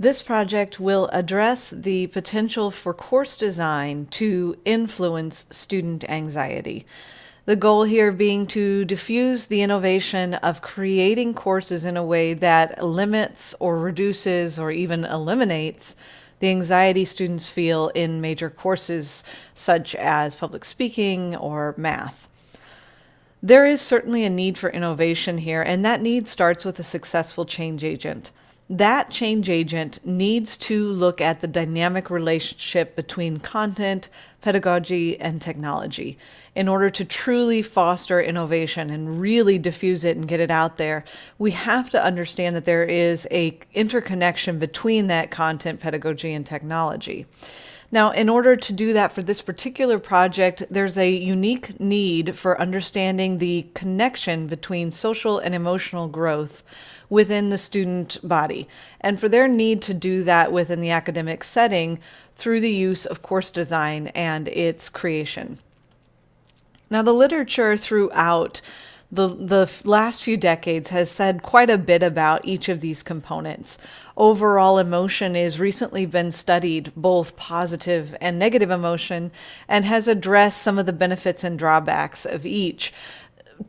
This project will address the potential for course design to influence student anxiety. The goal here being to diffuse the innovation of creating courses in a way that limits or reduces or even eliminates the anxiety students feel in major courses such as public speaking or math. There is certainly a need for innovation here, and that need starts with a successful change agent. That change agent needs to look at the dynamic relationship between content, pedagogy, and technology. In order to truly foster innovation and really diffuse it and get it out there, we have to understand that there is an interconnection between that content, pedagogy, and technology. Now, in order to do that for this particular project, there's a unique need for understanding the connection between social and emotional growth within the student body, and for their need to do that within the academic setting through the use of course design and its creation. Now, the literature throughout the last few decades has said quite a bit about each of these components. Overall emotion has recently been studied, both positive and negative emotion, and has addressed some of the benefits and drawbacks of each.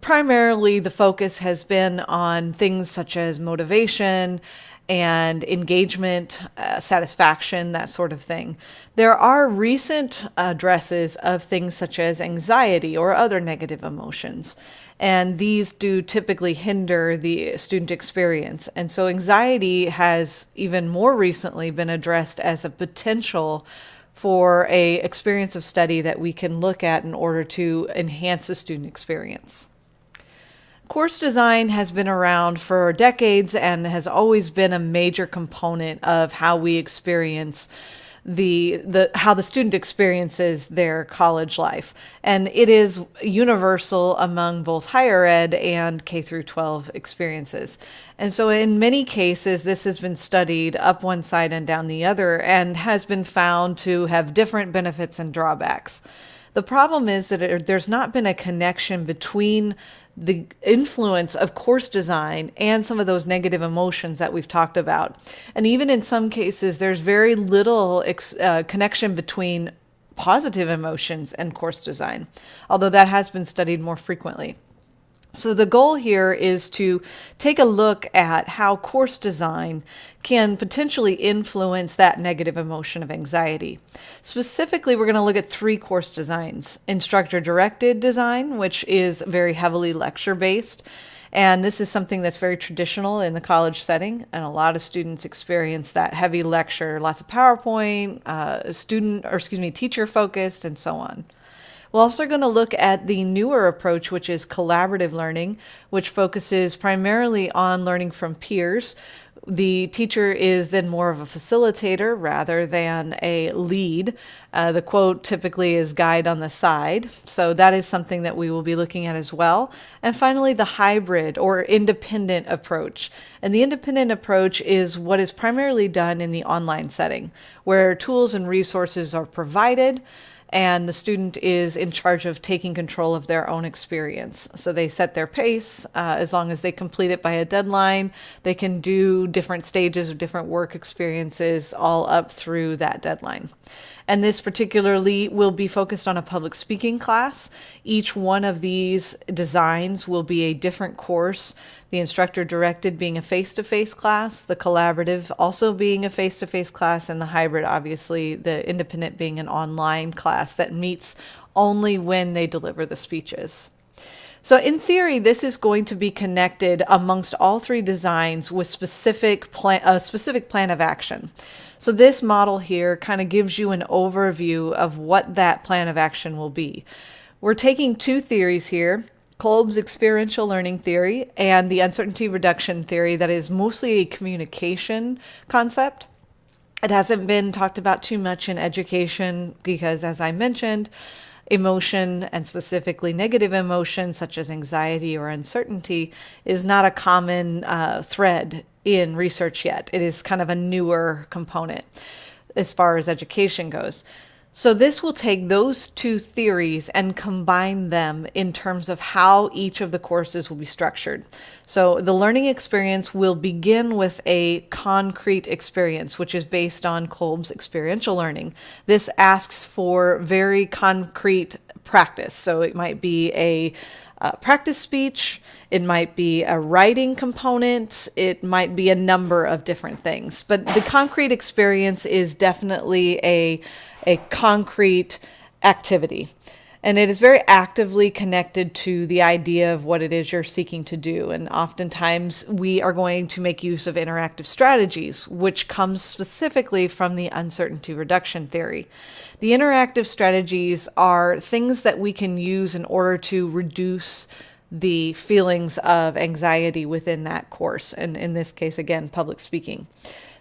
Primarily, the focus has been on things such as motivation and engagement, satisfaction, that sort of thing. There are recent addresses of things such as anxiety or other negative emotions, and these do typically hinder the student experience. And so anxiety has even more recently been addressed as a potential for a experience of study that we can look at in order to enhance the student experience. Course design has been around for decades and has always been a major component of how we experience how the student experiences their college life. And it is universal among both higher ed and K through 12 experiences. And so in many cases, this has been studied up one side and down the other and has been found to have different benefits and drawbacks. The problem is that there's not been a connection between the influence of course design and some of those negative emotions that we've talked about. And even in some cases, there's very little connection between positive emotions and course design, although that has been studied more frequently. So the goal here is to take a look at how course design can potentially influence that negative emotion of anxiety. Specifically, we're going to look at 3 course designs: instructor-directed design, which is very heavily lecture-based, and this is something that's very traditional in the college setting, and a lot of students experience that heavy lecture, lots of PowerPoint, teacher-focused, and so on. We're also going to look at the newer approach, which is collaborative learning, which focuses primarily on learning from peers. The teacher is then more of a facilitator rather than a lead. The quote typically is guide on the side. So that is something that we will be looking at as well. And finally, the hybrid or independent approach. And the independent approach is what is primarily done in the online setting, where tools and resources are provided, and the student is in charge of taking control of their own experience. So they set their pace. As long as they complete it by a deadline, they can do different stages of different work experiences all up through that deadline. And this particularly will be focused on a public speaking class. Each one of these designs will be a different course. The instructor-directed being a face-to-face class, the collaborative also being a face-to-face class, and the hybrid, obviously, the independent being an online class that meets only when they deliver the speeches. So in theory, this is going to be connected amongst all 3 designs with a specific plan of action. So this model here kind of gives you an overview of what that plan of action will be. We're taking 2 theories here: Kolb's experiential learning theory and the uncertainty reduction theory that is mostly a communication concept. It hasn't been talked about too much in education because, as I mentioned, emotion, and specifically negative emotion such as anxiety or uncertainty, is not a common thread in research yet. It is kind of a newer component as far as education goes. So this will take those two theories and combine them in terms of how each of the courses will be structured. So the learning experience will begin with a concrete experience, which is based on Kolb's experiential learning. This asks for very concrete practice. So it might be a practice speech, it might be a writing component, it might be a number of different things. But the concrete experience is definitely a concrete activity. And it is very actively connected to the idea of what it is you're seeking to do. And oftentimes we are going to make use of interactive strategies, which comes specifically from the uncertainty reduction theory. The interactive strategies are things that we can use in order to reduce the feelings of anxiety within that course. And in this case, again, public speaking.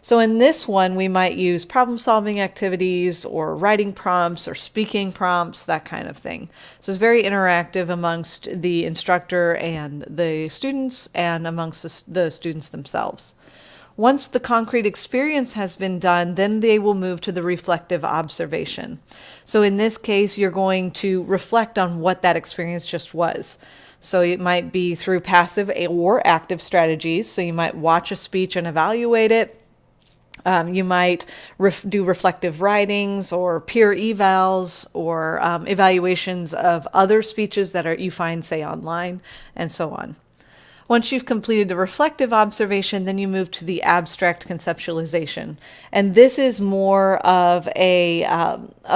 So in this one, we might use problem-solving activities or writing prompts or speaking prompts, that kind of thing. So it's very interactive amongst the instructor and the students and amongst the students themselves. Once the concrete experience has been done, then they will move to the reflective observation. So in this case, you're going to reflect on what that experience just was. So it might be through passive or active strategies. So you might watch a speech and evaluate it. You might do reflective writings or peer evals or evaluations of other speeches that you find, say, online, and so on. Once you've completed the reflective observation, then you move to the abstract conceptualization. And this is more of a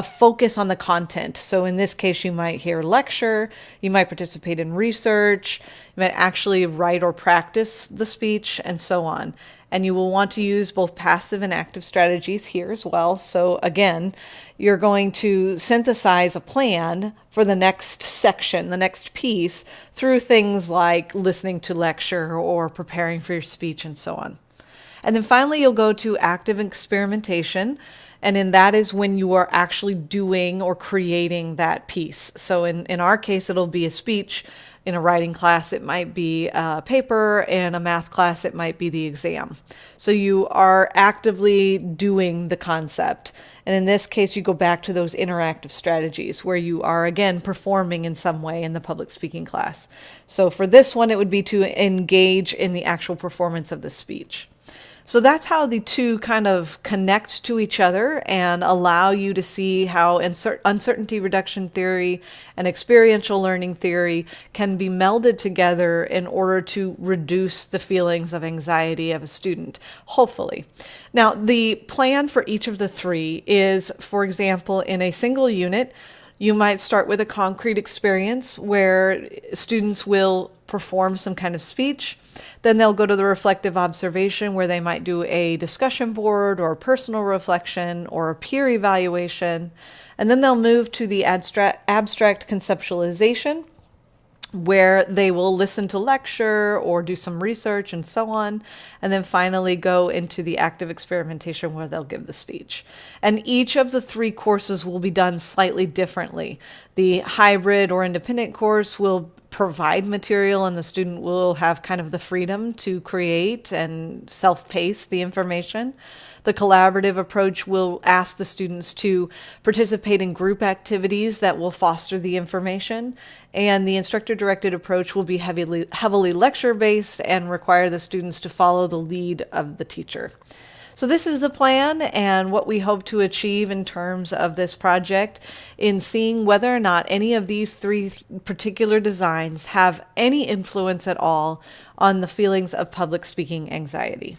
focus on the content. So in this case, you might hear a lecture, you might participate in research, you might actually write or practice the speech, and so on. And you will want to use both passive and active strategies here as well. So again, you're going to synthesize a plan for the next section, the next piece, through things like listening to lecture or preparing for your speech and so on. And then finally, you'll go to active experimentation. And then that is when you are actually doing or creating that piece. So in our case, it'll be a speech. In a writing class, it might be a paper. In a math class, it might be the exam. So you are actively doing the concept. And in this case, you go back to those interactive strategies where you are, again, performing in some way in the public speaking class. So for this one, it would be to engage in the actual performance of the speech. So that's how the two kind of connect to each other and allow you to see how uncertainty reduction theory and experiential learning theory can be melded together in order to reduce the feelings of anxiety of a student, hopefully. Now, the plan for each of the three is, for example, in a single unit, you might start with a concrete experience where students will perform some kind of speech. Then they'll go to the reflective observation where they might do a discussion board or personal reflection or a peer evaluation. And then they'll move to the abstract conceptualization where they will listen to lecture or do some research and so on, and then finally go into the active experimentation where they'll give the speech. And each of the three courses will be done slightly differently. The hybrid or independent course will provide material and the student will have kind of the freedom to create and self-pace the information. The collaborative approach will ask the students to participate in group activities that will foster the information. And the instructor-directed approach will be heavily lecture-based and require the students to follow the lead of the teacher. So this is the plan and what we hope to achieve in terms of this project in seeing whether or not any of these three particular designs have any influence at all on the feelings of public speaking anxiety.